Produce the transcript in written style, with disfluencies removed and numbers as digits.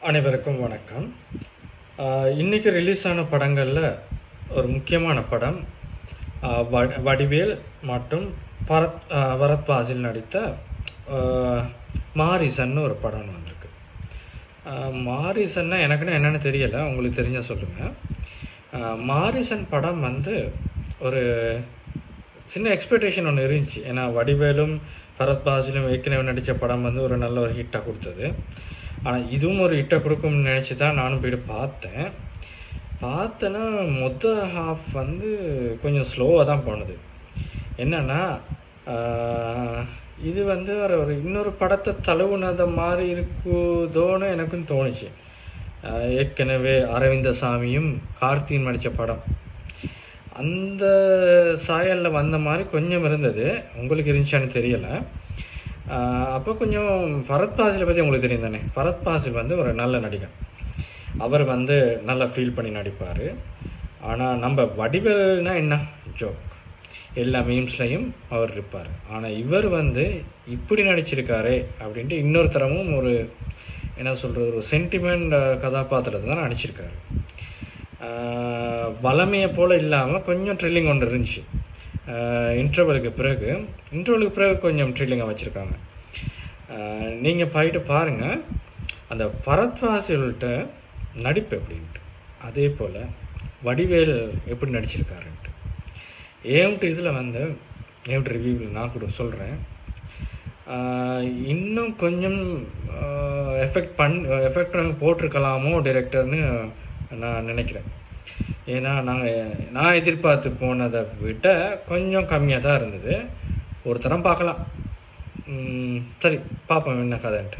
அனைவருக்கும் வணக்கம். இன்றைக்கி ரிலீஸ் ஆன படங்களில் ஒரு முக்கியமான படம் வடிவேல் மற்றும் பரத் பாசில் நடித்த மாரீசன்னு ஒரு படம் வந்திருக்கு. மாரீசன்னா எனக்குன்னு என்னென்னு தெரியலை, உங்களுக்கு தெரிஞ்சால் சொல்லுங்கள். மாரீசன் படம் ஒரு சின்ன எக்ஸ்பெக்டேஷன் ஒன்று இருந்துச்சு. ஏன்னா வடிவேலும் பரத் பாசிலும் ஏற்கனவே நடித்த படம் ஒரு நல்ல ஒரு ஹிட்டாக கொடுத்தது. ஆனால் இதுவும் ஒரு ஹிட்டை கொடுக்கும்னு நினச்சி தான் நானும் போய்ட்டு பார்த்தேன்னா ஹாஃப் கொஞ்சம் ஸ்லோவாக தான் போனது. என்னென்னா இது ஒரு இன்னொரு படத்தை தழுவுனத மாதிரி இருக்குதோன்னு எனக்கும் தோணுச்சு. ஏற்கனவே அரவிந்தசாமியும் கார்த்தியும் நடித்த படம் அந்த சாயலில் வந்த மாதிரி கொஞ்சம் இருந்தது. உங்களுக்கு இருந்துச்சான்னு தெரியலை. அப்போ கொஞ்சம் பரத் பாசிலை பற்றி உங்களுக்கு தெரியும் தானே. பரத் பாசில் ஒரு நல்ல நடிகன். அவர் நல்லா ஃபீல் பண்ணி நடிப்பார். ஆனால் நம்ம வடிவேல்னால் என்ன ஜோக், எல்லா மீம்ஸ்லையும் அவர் இருப்பார். ஆனால் இவர் இப்படி நடிச்சிருக்காரே அப்படின்ட்டு இன்னொரு தரமும் ஒரு ஒரு சென்டிமெண்ட் கதாபாத்திரத்தை தான் நடிச்சிருக்காரு. வளமையை போல் இல்லாமல் கொஞ்சம் ட்ரில்லிங் ஒன்று இருந்துச்சு. இன்டர்வலுக்கு பிறகு கொஞ்சம் ட்ரில்லிங்காக வச்சுருக்காங்க. நீங்கள் போயிட்டு பாருங்கள் அந்த பரத்வாசிகள்கிட்ட நடிப்பு எப்படின்ட்டு, அதே போல் வடிவேல் எப்படி நடிச்சிருக்காருன்ட்டு. இதில் ஏன்ட்டு ரிவ்யூவில் நான் கூட சொல்கிறேன். இன்னும் கொஞ்சம் எஃபெக்ட் போட்டிருக்கலாமோ டைரக்டர்னு நான் நினைக்கிறேன். ஏன்னா நான் எதிர்பார்த்து போனதை விட கொஞ்சம் கம்மியாக தான் இருந்தது. ஒரு தரம் பார்க்கலாம். சரி, பார்ப்போம் என்ன கதைன்ட்டு.